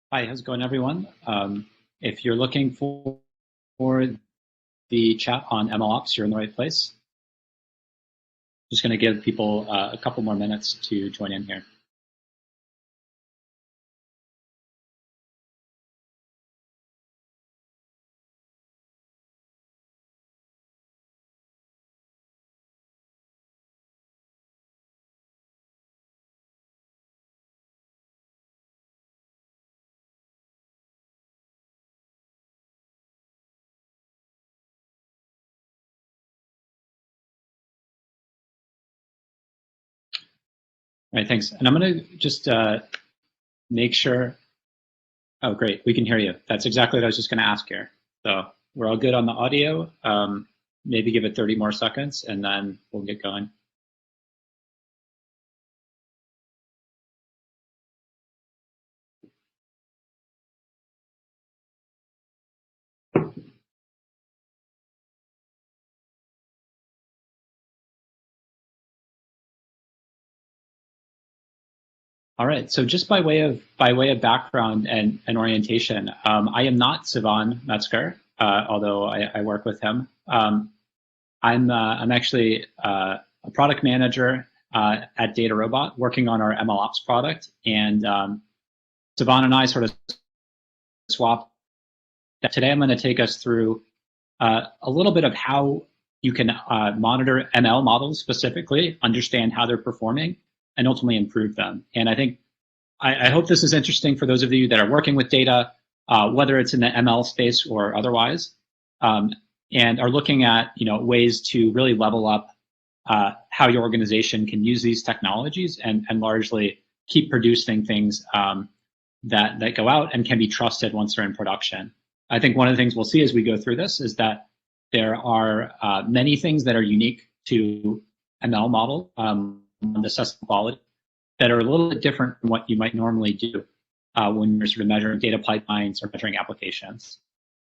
Hi, how's it going, everyone? If you're looking for the chat on MLOps, you're in the right place. Just going to give people a couple more minutes to join in here. All right, thanks. And I'm going to just make sure. Oh, great. We can hear you. That's exactly what I was just going to ask here. So we're all good on the audio. Maybe give it 30 more seconds, and then we'll get going. All right. So just by way of background and orientation, I am not Sivan Metzger, although I work with him. I'm actually a product manager at DataRobot, working on our MLOps product, and Sivan and I sort of swapped. Today, I'm going to take us through a little bit of how you can monitor ML models specifically, understand how they're performing, and ultimately improve them. And I think I hope this is interesting for those of you that are working with data, whether it's in the ML space or otherwise, and are looking at ways to really level up how your organization can use these technologies and largely keep producing things that go out and can be trusted once they're in production. I think one of the things we'll see as we go through this is that there are many things that are unique to ML model assessment quality that are a little bit different from what you might normally do when you're sort of measuring data pipelines or measuring applications.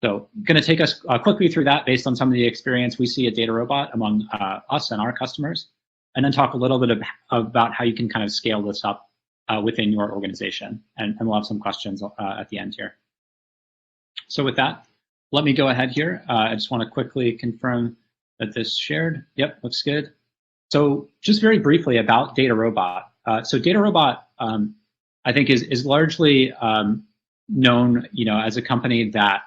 So I'm going to take us quickly through that based on some of the experience we see at DataRobot among us and our customers, and then talk a little bit about how you can kind of scale this up within your organization. And we'll have some questions at the end here. So with that, let me go ahead here. I just want to quickly confirm that this shared. Yep, looks good. So just very briefly about DataRobot. So DataRobot, I think, is largely known, as a company that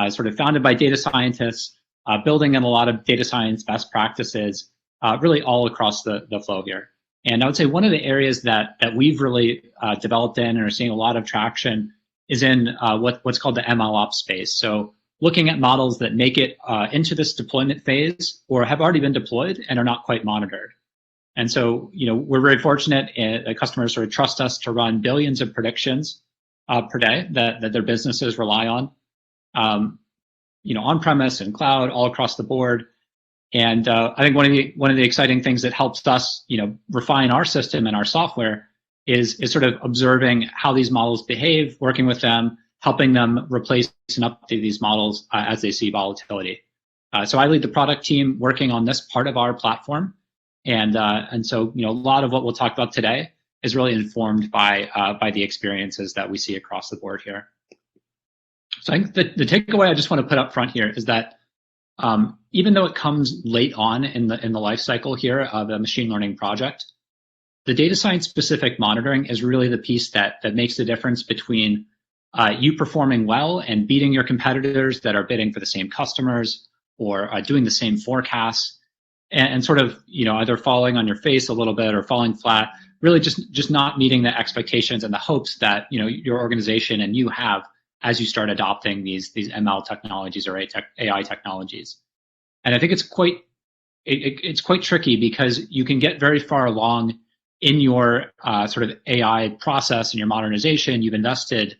is sort of founded by data scientists, building in a lot of data science best practices, really all across the flow here. And I would say one of the areas that we've really developed in and are seeing a lot of traction is in what's called the MLOps space. So looking at models that make it into this deployment phase or have already been deployed and are not quite monitored. And so, we're very fortunate that customers sort of trust us to run billions of predictions per day that their businesses rely on, on-premise and cloud, all across the board. And I think one of the exciting things that helps us, refine our system and our software is sort of observing how these models behave, working with them, helping them replace and update these models as they see volatility. So I lead the product team working on this part of our platform. And so, a lot of what we'll talk about today is really informed by the experiences that we see across the board here. So I think the takeaway I just want to put up front here is that even though it comes late on in the life cycle here of a machine learning project, the data science specific monitoring is really the piece that makes the difference between you performing well and beating your competitors that are bidding for the same customers or doing the same forecasts. And sort of, either falling on your face a little bit or falling flat, really just not meeting the expectations and the hopes that, your organization and you have as you start adopting these ML technologies or AI technologies. And I think it's quite tricky because you can get very far along in your sort of AI process and your modernization. You've invested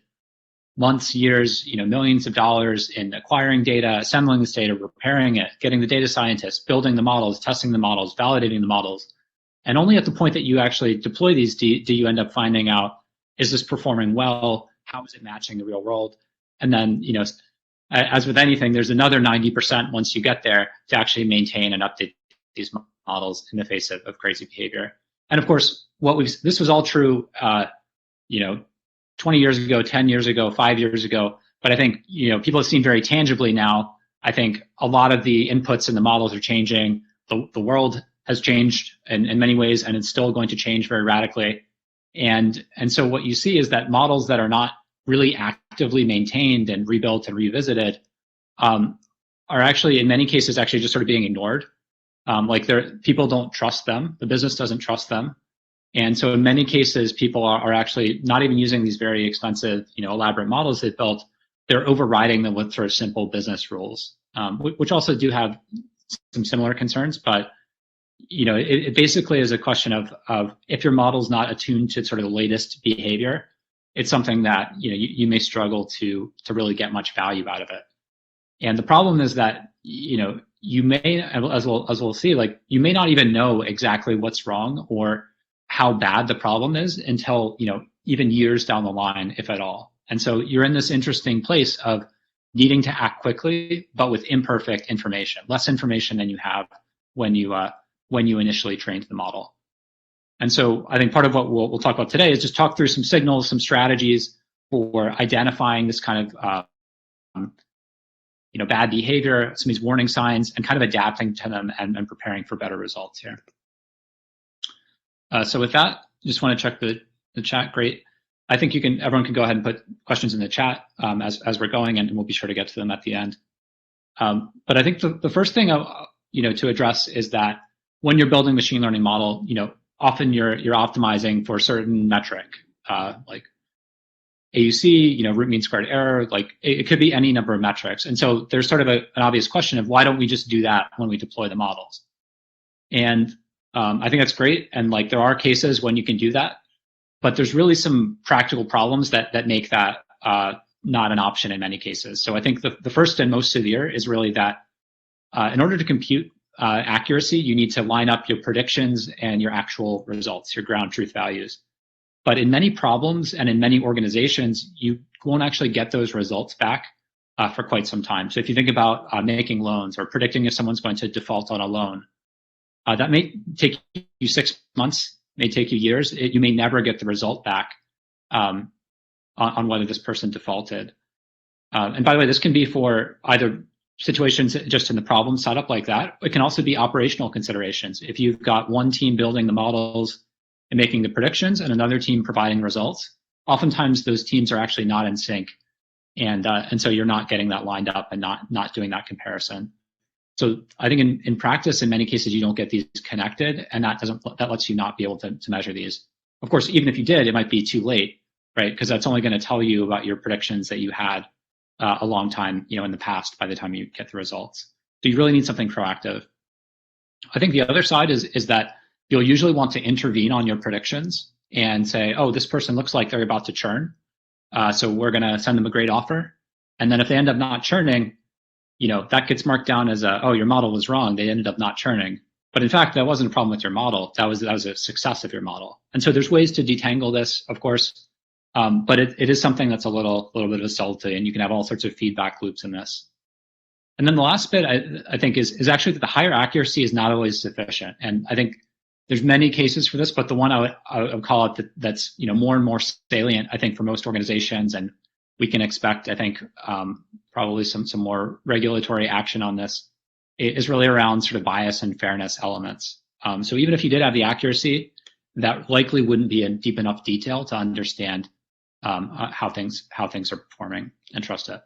months, years, millions of dollars in acquiring data, assembling this data, preparing it, getting the data scientists, building the models, testing the models, validating the models. And only at the point that you actually deploy these do you end up finding out, is this performing well? How is it matching the real world? And then, as with anything, there's another 90% once you get there to actually maintain and update these models in the face of crazy behavior. And of course, this was all true, 20 years ago, 10 years ago, 5 years ago. But I think, people have seen very tangibly now, I think a lot of the inputs in the models are changing. The world has changed in many ways, and it's still going to change very radically. And so what you see is that models that are not really actively maintained and rebuilt and revisited are actually, in many cases, actually just sort of being ignored. People don't trust them. The business doesn't trust them. And so in many cases, people are actually not even using these very expensive, elaborate models they've built. They're overriding them with sort of simple business rules, which also do have some similar concerns. But, it basically is a question of if your model's not attuned to sort of the latest behavior, it's something that, you may struggle to really get much value out of it. And the problem is that, you may, as we'll see, you may not even know exactly what's wrong or how bad the problem is until, even years down the line, if at all. And so you're in this interesting place of needing to act quickly, but with imperfect information, less information than you have when you initially trained the model. And so I think part of what we'll talk about today is just talk through some signals, some strategies for identifying this kind of, bad behavior, some of these warning signs, and kind of adapting to them and preparing for better results here. So with that, just want to check the chat. Great. I think everyone can go ahead and put questions in the chat as we're going, and we'll be sure to get to them at the end. But I think the first thing to address is that when you're building a machine learning model, often you're optimizing for a certain metric, like AUC, root mean squared error, it could be any number of metrics. And so there's sort of an obvious question of why don't we just do that when we deploy the models? And I think that's great. And there are cases when you can do that, but there's really some practical problems that make that not an option in many cases. So I think the first and most severe is really that in order to compute accuracy, you need to line up your predictions and your actual results, your ground truth values. But in many problems and in many organizations, you won't actually get those results back for quite some time. So if you think about making loans or predicting if someone's going to default on a loan, that may take you 6 months, may take you years. You may never get the result back on whether this person defaulted. And by the way, this can be for either situations just in the problem setup like that. It can also be operational considerations. If you've got one team building the models and making the predictions and another team providing results, oftentimes those teams are actually not in sync. And so you're not getting that lined up and not doing that comparison. So I think in practice, in many cases, you don't get these connected, and that lets you not be able to measure these. Of course, even if you did, it might be too late, right? Because that's only going to tell you about your predictions that you had a long time, in the past by the time you get the results. So you really need something proactive. I think the other side is that you'll usually want to intervene on your predictions and say, oh, this person looks like they're about to churn. So we're going to send them a great offer. And then if they end up not churning, that gets marked down as oh, your model was wrong. They ended up not churning. But in fact, that wasn't a problem with your model. That was a success of your model. And so there's ways to detangle this, of course. But it is something that's a little bit of a subtlety, and you can have all sorts of feedback loops in this. And then the last bit I think is actually that the higher accuracy is not always sufficient. And I think there's many cases for this, but the one I would call it that's more and more salient, I think, for most organizations, and we can expect, I think, probably some more regulatory action on this, is really around sort of bias and fairness elements. So even if you did have the accuracy, that likely wouldn't be in deep enough detail to understand how things are performing and trust it.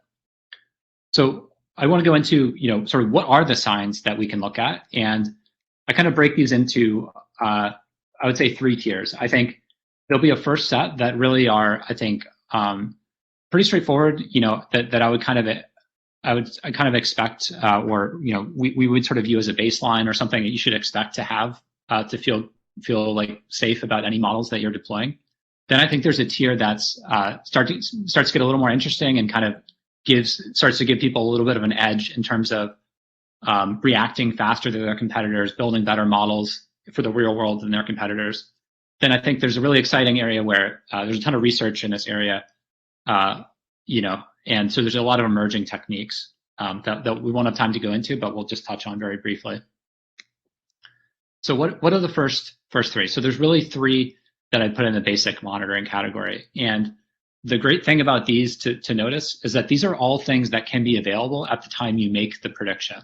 So I want to go into sort of what are the signs that we can look at, and I kind of break these into I would say 3 tiers. I think there'll be a first set that really are, I think, pretty straightforward. That I would kind of expect, or we would sort of view as a baseline or something that you should expect to have to feel like safe about any models that you're deploying. Then I think there's a tier that's starts to get a little more interesting and kind of starts to give people a little bit of an edge in terms of reacting faster to their competitors, building better models for the real world than their competitors. Then I think there's a really exciting area where there's a ton of research in this area, and so there's a lot of emerging techniques that we won't have time to go into, but we'll just touch on very briefly. So what are the first 3? So there's really 3 that I put in the basic monitoring category. And the great thing about these to notice is that these are all things that can be available at the time you make the prediction.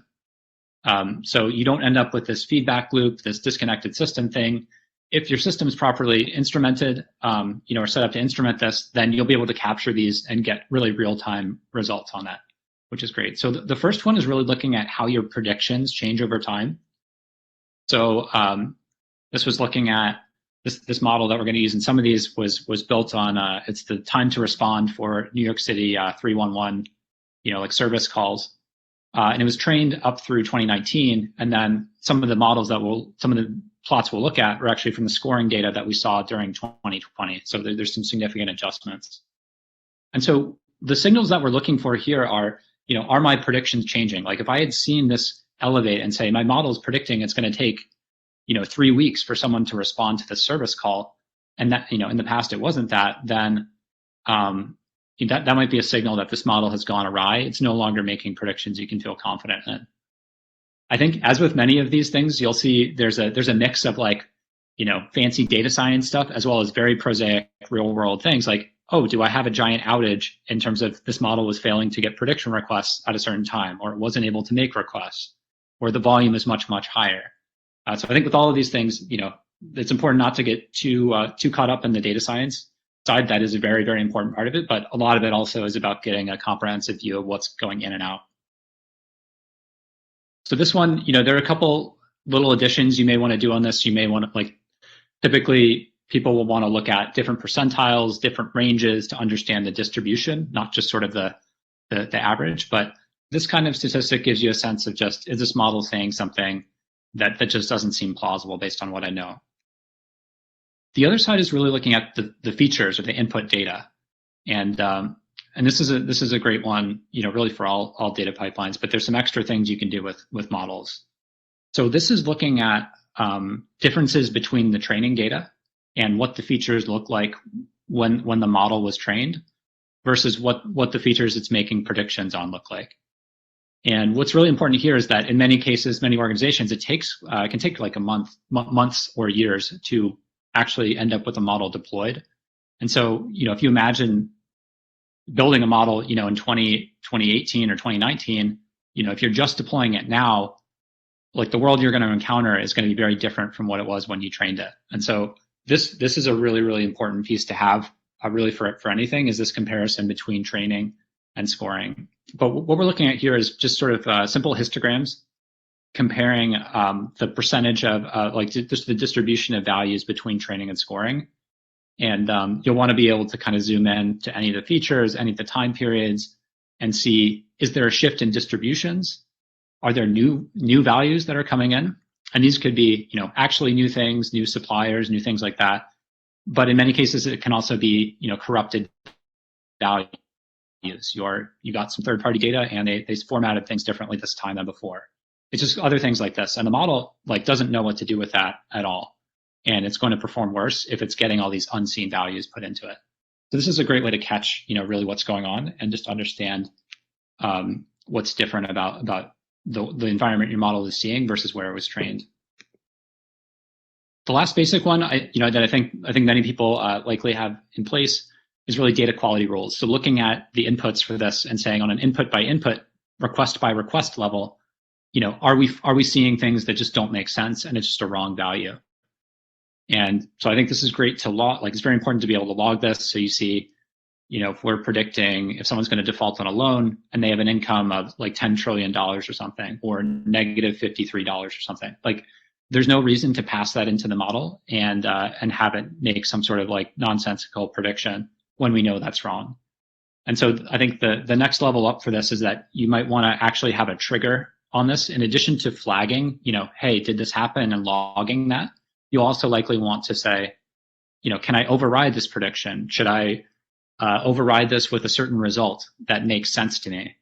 So you don't end up with this feedback loop, this disconnected system thing. If your system is properly instrumented, or set up to instrument this, then you'll be able to capture these and get really real-time results on that, which is great. So the first one is really looking at how your predictions change over time. So this was looking at this model that we're going to use, and some of these was built on it's the time to respond for New York City 311, like service calls, and it was trained up through 2019. And then some of the models some of the plots we'll look at are actually from the scoring data that we saw during 2020. So there's some significant adjustments. And so the signals that we're looking for here are my predictions changing? Like if I had seen this elevate and say my model is predicting it's going to take 3 weeks for someone to respond to the service call, and that in the past it wasn't that, then that might be a signal that this model has gone awry. It's no longer making predictions you can feel confident in. I think, as with many of these things, you'll see there's a mix of fancy data science stuff as well as very prosaic real world things like, oh, do I have a giant outage in terms of this model was failing to get prediction requests at a certain time, or it wasn't able to make requests, or the volume is much, much higher. So I think with all of these things, it's important not to get too caught up in the data science side. That is a very, very important part of it, but a lot of it also is about getting a comprehensive view of what's going in and out. So this one, there are a couple little additions you may want to do on this. You may want to, typically people will want to look at different percentiles, different ranges to understand the distribution, not just sort of the average. But this kind of statistic gives you a sense of just, is this model saying something that just doesn't seem plausible based on what I know? The other side is really looking at the features or the input data. And this is a great one, really for all data pipelines, but there's some extra things you can do with models. So this is looking at differences between the training data and what the features look like when the model was trained versus what the features it's making predictions on look like. And what's really important here is that in many cases, many organizations, it can take like months or years to actually end up with a model deployed. And so, if you imagine building a model, in 2018 or 2019, if you're just deploying it now, like the world you're going to encounter is going to be very different from what it was when you trained it. And so this is a really, really important piece to have really for anything, is this comparison between training and scoring. But what we're looking at here is just sort of simple histograms comparing the percentage of just the distribution of values between training and scoring. And you'll want to be able to kind of zoom in to any of the features, any of the time periods, and see, is there a shift in distributions? Are there new values that are coming in? And these could be, actually new things, new suppliers, new things like that. But in many cases, it can also be, corrupted values. You got some third-party data and they formatted things differently this time than before. It's just other things like this. And the model doesn't know what to do with that at all. And it's going to perform worse if it's getting all these unseen values put into it. So this is a great way to catch, really what's going on and just understand what's different about the environment your model is seeing versus where it was trained. The last basic one, that I think many people likely have in place is really data quality rules. So looking at the inputs for this and saying on an input by input, request by request level, are we seeing things that just don't make sense and it's just a wrong value? And so I think this is great to log. It's very important to be able to log this. So you see, if we're predicting if someone's going to default on a loan and they have an income of $10 trillion or something, or negative $53 or something, there's no reason to pass that into the model and have it make some sort of nonsensical prediction when we know that's wrong. And so I think the next level up for this is that you might want to actually have a trigger on this. In addition to flagging, hey, did this happen, and logging that, you'll also likely want to say, can I override this prediction? Should I override this with a certain result that makes sense to me?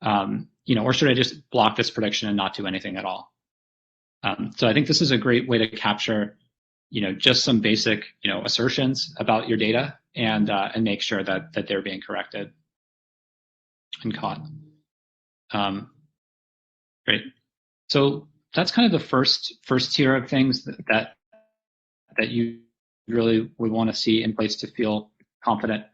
Or should I just block this prediction and not do anything at all? So I think this is a great way to capture, just some basic, assertions about your data and make sure that they're being corrected and caught. Great. So that's kind of the first tier of things that you really would want to see in place to feel confident.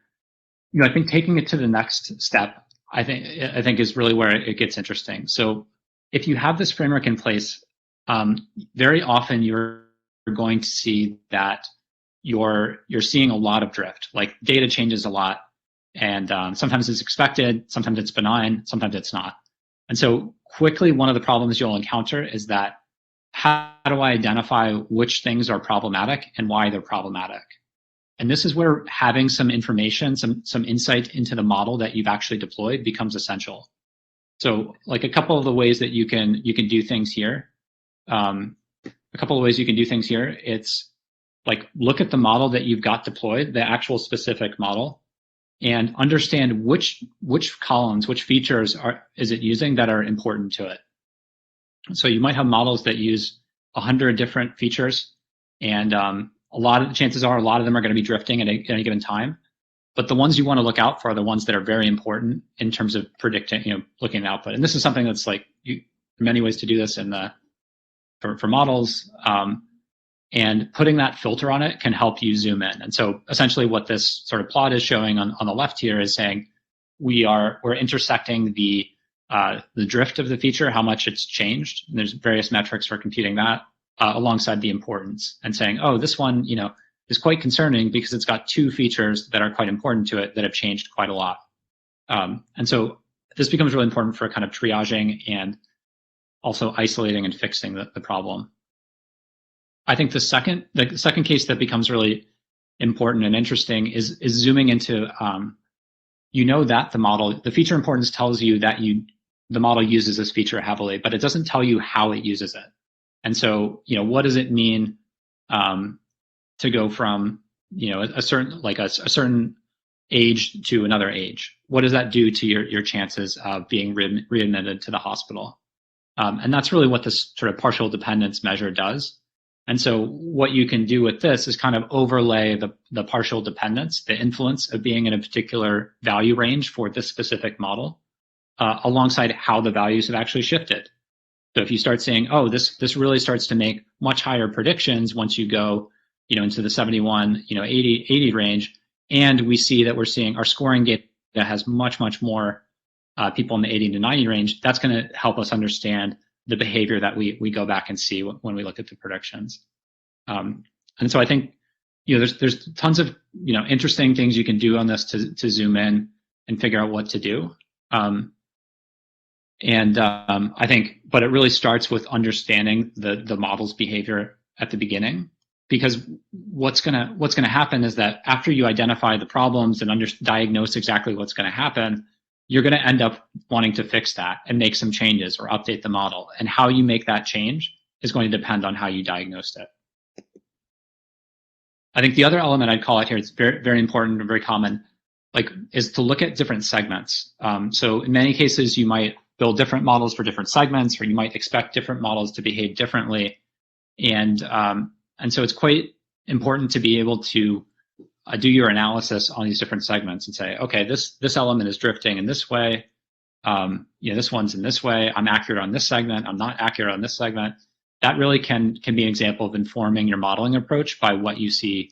I think taking it to the next step, I think is really where it gets interesting. So if you have this framework in place, very often you're going to see that you're seeing a lot of drift. Like data changes a lot, and sometimes it's expected, sometimes it's benign, sometimes it's not. And so quickly, one of the problems you'll encounter is that how do I identify which things are problematic and why they're problematic? And this is where having some information, some insight into the model that you've actually deployed becomes essential. So like a couple of the ways that you can do things here. It's like look at the model that you've got deployed, the actual specific model, and understand which columns, which features is it using that are important to it. So you might have models that use 100 different features, and chances are a lot of them are going to be drifting at any given time. But the ones you want to look out for are the ones that are very important in terms of predicting, looking at output. And this is something that's like there are many ways to do this for models. And putting that filter on it can help you zoom in. And so essentially what this sort of plot is showing on the left here is saying we're intersecting the drift of the feature, how much it's changed. And there's various metrics for computing that alongside the importance, and saying, oh, this one, is quite concerning because it's got two features that are quite important to it that have changed quite a lot. And so this becomes really important for kind of triaging and also isolating and fixing the problem. I think the second case that becomes really important and interesting is zooming into, that the feature importance tells you that the model uses this feature heavily, but it doesn't tell you how it uses it. And so, what does it mean to go from, a certain age to another age? What does that do to your chances of being readmitted to the hospital? And that's really what this sort of partial dependence measure does. And so what you can do with this is kind of overlay the partial dependence, the influence of being in a particular value range for this specific model, alongside how the values have actually shifted. So if you start saying, oh, this really starts to make much higher predictions once you go, into the 71, 80 range, and we see that we're seeing our scoring data has much, much more people in the 80 to 90 range, that's going to help us understand the behavior that we go back and see when we look at the predictions. And so I think, there's tons of, interesting things you can do on this to zoom in and figure out what to do. I think, but it really starts with understanding the model's behavior at the beginning, because what's gonna happen is that after you identify the problems and diagnose exactly what's going to happen, you're going to end up wanting to fix that and make some changes or update the model. And how you make that change is going to depend on how you diagnosed it. I think the other element I'd call out here, it's very, very important and very common, is to look at different segments. So in many cases, you might build different models for different segments, or you might expect different models to behave differently. And so it's quite important to be able to do your analysis on these different segments and say, okay, this element is drifting in this way. This one's in this way. I'm accurate on this segment. I'm not accurate on this segment. That really can be an example of informing your modeling approach by what you see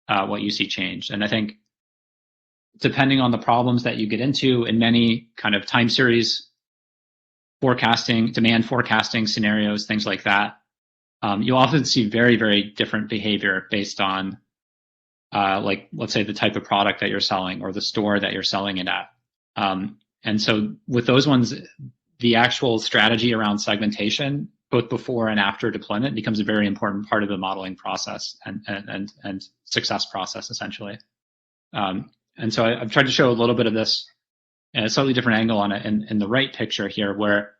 changed. And I think depending on the problems that you get into in many kind of time series forecasting, demand forecasting scenarios, things like that, you'll often see very, very different behavior based on let's say the type of product that you're selling or the store that you're selling it at. And so with those ones, the actual strategy around segmentation, both before and after deployment, becomes a very important part of the modeling process and success process, essentially. And so I've tried to show a little bit of this in a slightly different angle on it in the right picture here, where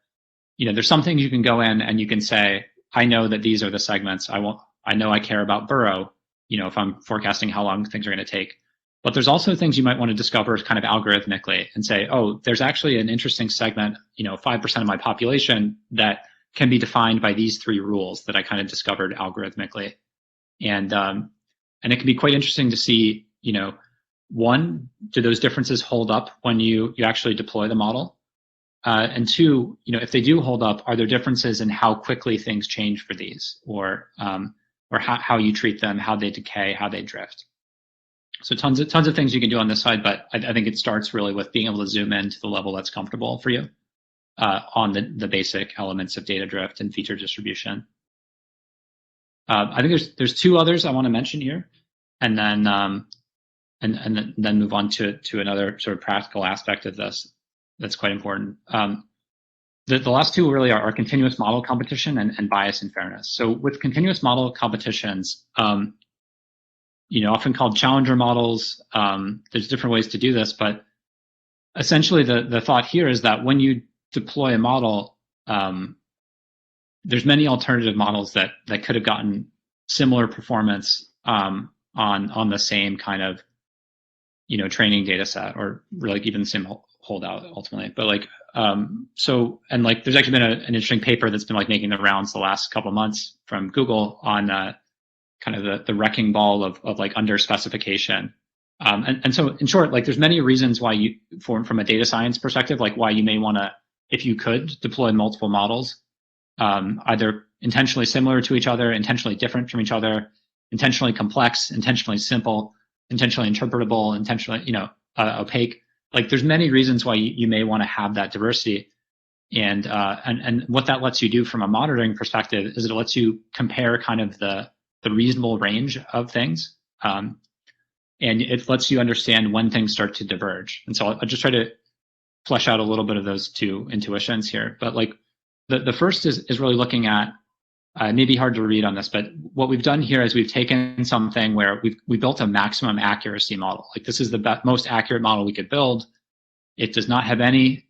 there's some things you can go in and you can say, I know that these are the segments. I know I care about borough, if I'm forecasting how long things are going to take. But there's also things you might want to discover kind of algorithmically and say, oh, there's actually an interesting segment, 5% of my population that can be defined by these three rules that I kind of discovered algorithmically. And it can be quite interesting to see, one, do those differences hold up when you actually deploy the model? And two, if they do hold up, are there differences in how quickly things change for these, or how you treat them, how they decay, how they drift? So tons of things you can do on this side, but I think it starts really with being able to zoom in to the level that's comfortable for you on the basic elements of data drift and feature distribution. I think there's two others I want to mention here, and then then move on to another sort of practical aspect of this that's quite important. The last two really are continuous model competition and bias and fairness. So with continuous model competitions, often called challenger models, there's different ways to do this, but essentially the thought here is that when you deploy a model, there's many alternative models that could have gotten similar performance on the same kind of training data set, or like even the same holdout ultimately. But like there's actually been an interesting paper that's been like making the rounds the last couple of months from Google on kind of the wrecking ball of like under specification. And so in short, like there's many reasons why from a data science perspective, like why you may want to, if you could, deploy multiple models, either intentionally similar to each other, intentionally different from each other, intentionally complex, intentionally simple, intentionally interpretable, intentionally, opaque. Like there's many reasons why you may want to have that diversity. And what that lets you do from a monitoring perspective is it lets you compare kind of the reasonable range of things. And it lets you understand when things start to diverge. And so I'll just try to flesh out a little bit of those two intuitions here. But like the first is really looking at, it may be hard to read on this, but what we've done here is we've taken something where we built a maximum accuracy model. Like this is the most accurate model we could build. It does not have any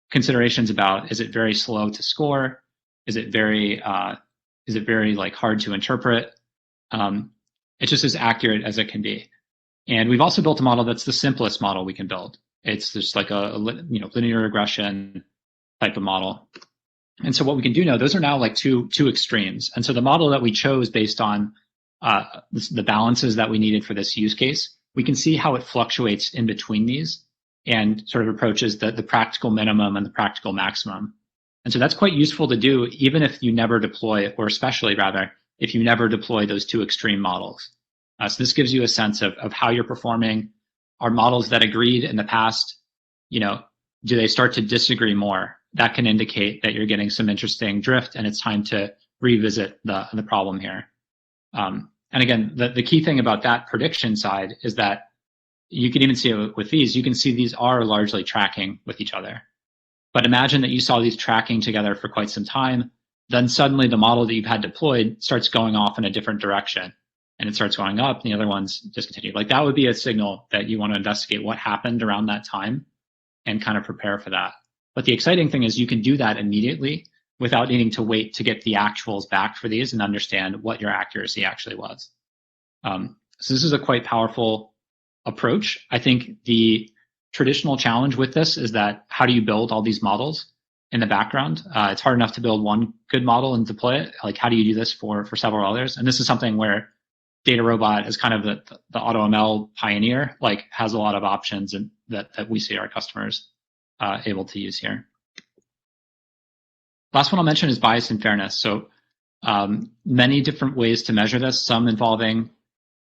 considerations about, is it very slow to score? Is it very like hard to interpret? It's just as accurate as it can be. And we've also built a model that's the simplest model we can build. It's just like a linear regression type of model. And so what we can do now, those are now like two extremes. And so the model that we chose based on the balances that we needed for this use case, we can see how it fluctuates in between these and sort of approaches the practical minimum and the practical maximum. And so that's quite useful to do, even if you never deploy, or especially rather, if you never deploy those two extreme models. So this gives you a sense of how you're performing. Are models that agreed in the past, do they start to disagree more? That can indicate that you're getting some interesting drift, and it's time to revisit the problem here. And again, the key thing about that prediction side is that you can even see it with these. You can see these are largely tracking with each other. But imagine that you saw these tracking together for quite some time. Then suddenly the model that you've had deployed starts going off in a different direction, and it starts going up, and the other ones discontinue. Like that would be a signal that you want to investigate what happened around that time and kind of prepare for that. But the exciting thing is you can do that immediately without needing to wait to get the actuals back for these and understand what your accuracy actually was. So this is a quite powerful approach. I think the traditional challenge with this is that how do you build all these models in the background? It's hard enough to build one good model and deploy it. Like how do you do this for several others? And this is something where DataRobot is kind of the AutoML pioneer, like has a lot of options and that we see our customers able to use here. Last one I'll mention is bias and fairness. So many different ways to measure this, some involving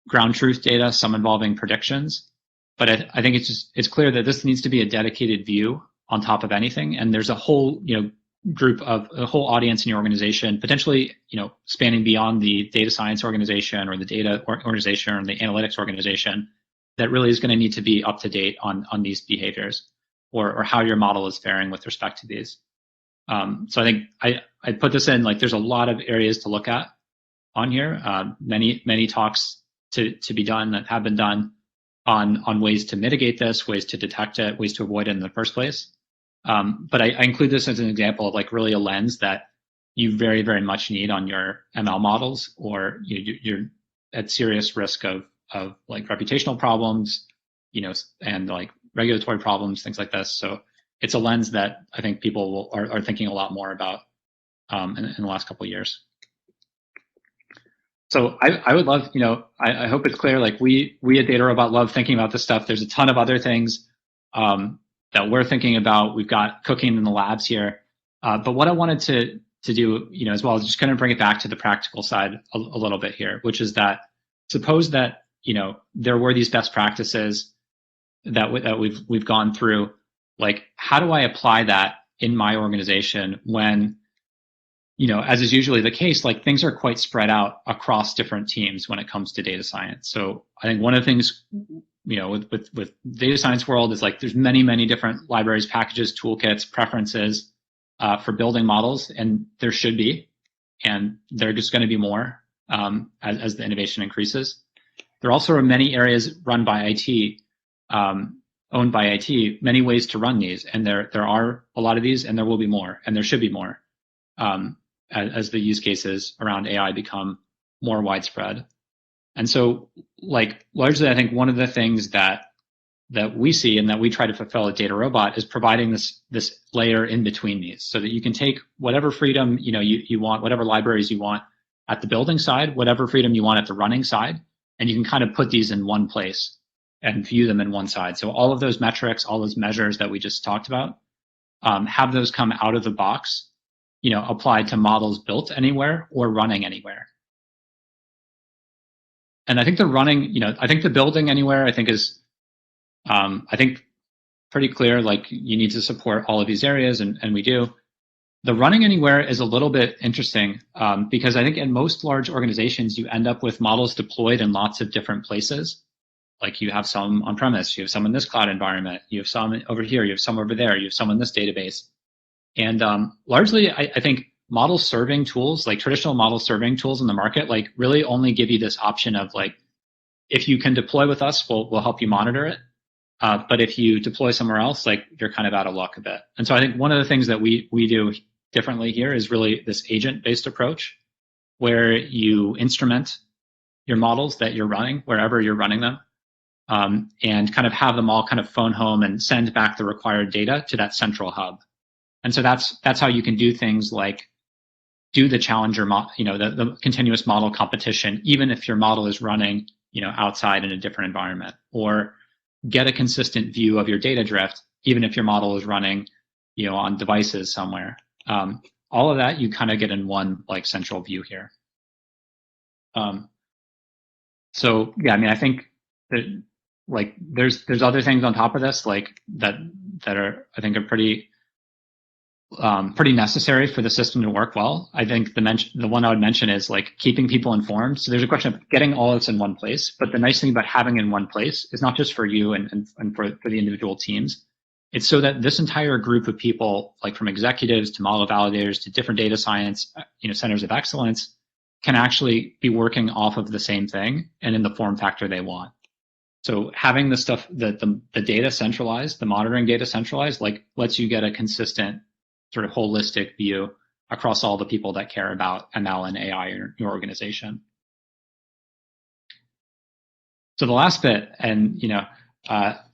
ground truth data, some involving predictions. But I think it's clear that this needs to be a dedicated view on top of anything. And there's a whole group of a whole audience in your organization, potentially spanning beyond the data science organization or the data organization or the analytics organization, that really is going to need to be up to date on these behaviors or how your model is faring with respect to these. So I think I put this in, like there's a lot of areas to look at on here. Many talks to be done that have been done on ways to mitigate this, ways to detect it, ways to avoid it in the first place. But I include this as an example of like really a lens that you very, very much need on your ML models, or you're at serious risk of like reputational problems, and like regulatory problems, things like this. So it's a lens that I think people are thinking a lot more about in the last couple of years. So I would love, I hope it's clear, like we at DataRobot love thinking about this stuff. There's a ton of other things that we're thinking about. We've got cooking in the labs here. But what I wanted to do, as well, is just kind of bring it back to the practical side a little bit here, which is that suppose that there were these best practices that we've gone through. Like, how do I apply that in my organization when, as is usually the case, like things are quite spread out across different teams when it comes to data science. So I think one of the things, with data science world is like there's many different libraries, packages, toolkits, preferences for building models, and there should be, and there are just going to be more as the innovation increases. There also are many areas run by IT, owned by IT, many ways to run these, and there are a lot of these, and there will be more, and there should be more as the use cases around AI become more widespread. And so, like, largely, I think one of the things that we see and that we try to fulfill at DataRobot is providing this layer in between these, so that you can take whatever freedom you want, whatever libraries you want at the building side, whatever freedom you want at the running side, and you can kind of put these in one place and view them in one side. So all of those metrics, all those measures that we just talked about, have those come out of the box, applied to models built anywhere or running anywhere. And I think the running, I think the building anywhere, I think is, I think pretty clear, like you need to support all of these areas, and we do. The running anywhere is a little bit interesting because I think in most large organizations, you end up with models deployed in lots of different places. Like you have some on-premise, you have some in this cloud environment, you have some over here, you have some over there, you have some in this database. And largely, I think model serving tools, like traditional model serving tools in the market, like really only give you this option of like, if you can deploy with us, we'll help you monitor it. But if you deploy somewhere else, like you're kind of out of luck a bit. And so I think one of the things that we do differently here is really this agent-based approach, where you instrument your models that you're running wherever you're running them, and kind of have them all kind of phone home and send back the required data to that central hub. And so that's how you can do things like do the challenger, the continuous model competition, even if your model is running, outside in a different environment, or get a consistent view of your data drift, even if your model is running, on devices somewhere. All of that you kind of get in one like central view here. So yeah, I mean, I think that like there's other things on top of this, like that are, I think, are pretty necessary for the system to work well. I think the one I would mention is like keeping people informed. So there's a question of getting all of this in one place, but the nice thing about having in one place is not just for you and for the individual teams. It's so that this entire group of people, like from executives to model validators to different data science, centers of excellence, can actually be working off of the same thing and in the form factor they want. So having the stuff, the data centralized, the monitoring data centralized, like lets you get a consistent sort of holistic view across all the people that care about ML and AI in your organization. So the last bit, and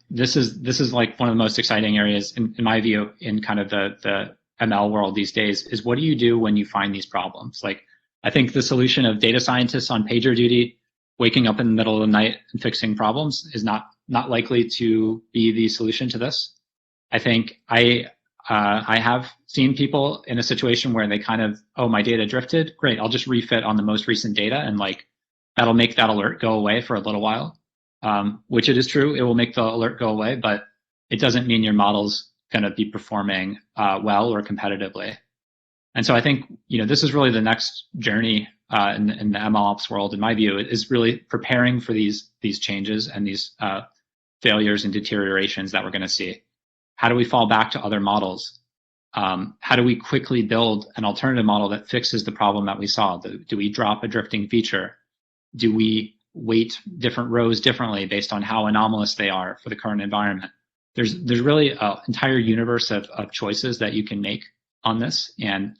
this is like one of the most exciting areas in my view in kind of the ML world these days, is what do you do when you find these problems? Like, I think the solution of data scientists on pager duty, waking up in the middle of the night and fixing problems is not likely to be the solution to this. I think I have seen people in a situation where they kind of, oh, my data drifted. Great, I'll just refit on the most recent data, and like that'll make that alert go away for a little while. Which it is true, it will make the alert go away, but it doesn't mean your model's going to be performing well or competitively. And so I think this is really the next journey in the MLOps world, in my view, is really preparing for these changes and these failures and deteriorations that we're going to see. How do we fall back to other models? How do we quickly build an alternative model that fixes the problem that we saw? Do we drop a drifting feature? Do we weight different rows differently based on how anomalous they are for the current environment? There's really an entire universe of choices that you can make on this. And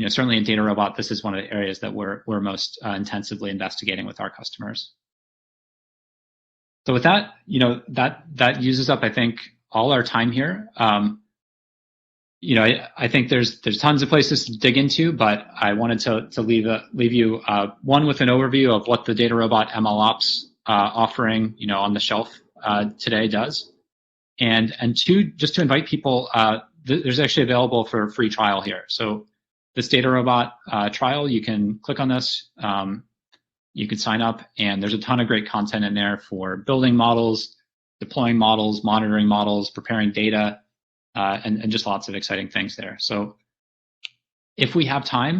certainly in DataRobot, this is one of the areas that we're most intensively investigating with our customers. So with that, that uses up, I think, all our time here. I think there's tons of places to dig into, but I wanted to leave you one with an overview of what the DataRobot MLOps offering on the shelf today does, and two, just to invite people. There's actually available for a free trial here. So this DataRobot trial, you can click on this. You could sign up, and there's a ton of great content in there for building models, deploying models, monitoring models, preparing data, and just lots of exciting things there. So if we have time,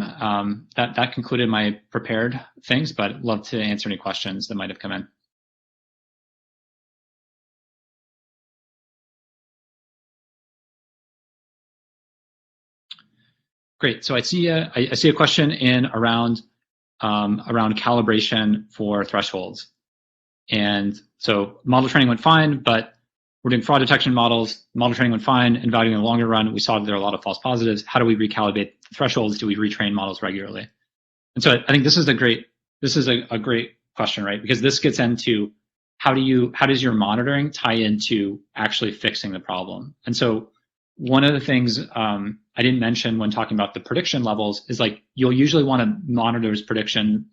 that concluded my prepared things, but love to answer any questions that might have come in. Great. So I see a question in around calibration for thresholds. And so model training went fine, but we're doing fraud detection models. Model training went fine, and valuing in the longer run, we saw that there are a lot of false positives. How do we recalibrate the thresholds? Do we retrain models regularly? And so I think this is a great question, right? Because this gets into how does your monitoring tie into actually fixing the problem? And so one of the things I didn't mention when talking about the prediction levels is like you'll usually want to monitor those predictions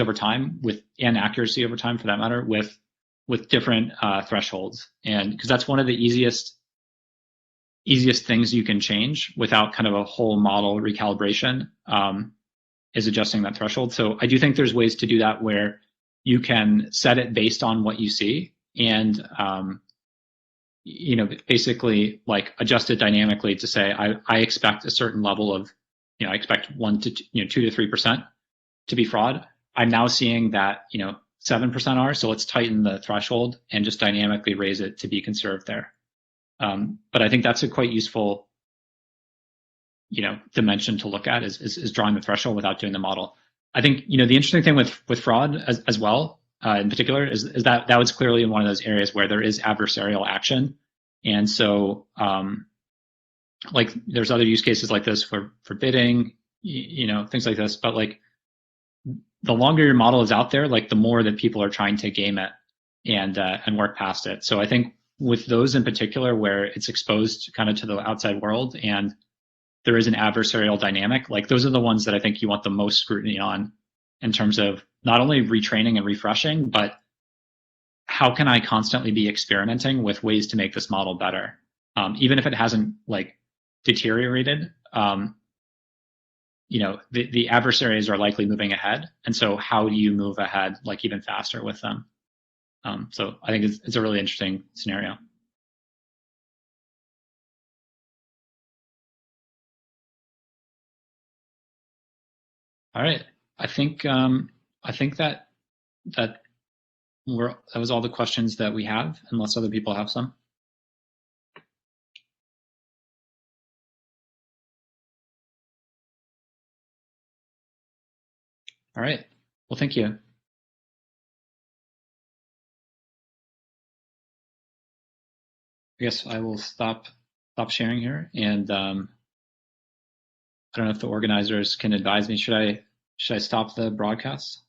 over time and accuracy over time for that matter with different thresholds, and because that's one of the easiest things you can change without kind of a whole model recalibration is adjusting that threshold. So I do think there's ways to do that where you can set it based on what you see and basically like adjust it dynamically to say I expect a certain level of I expect 2 to 3% to be fraud. I'm now seeing that 7% are, so let's tighten the threshold and just dynamically raise it to be conserved there. But I think that's a quite useful dimension to look at is drawing the threshold without doing the model. I think the interesting thing with fraud as well in particular is that was clearly in one of those areas where there is adversarial action, and so like there's other use cases like this for bidding, things like this, but like the longer your model is out there, like the more that people are trying to game it and work past it. So I think with those in particular where it's exposed kind of to the outside world and there is an adversarial dynamic, like those are the ones that I think you want the most scrutiny on in terms of not only retraining and refreshing, but how can I constantly be experimenting with ways to make this model better? Even if it hasn't like deteriorated, the adversaries are likely moving ahead. And so how do you move ahead like even faster with them? So I think it's a really interesting scenario. All right. I think that was all the questions that we have, unless other people have some. All right. Well, thank you. I guess I will stop sharing here, and I don't know if the organizers can advise me. Should I stop the broadcast?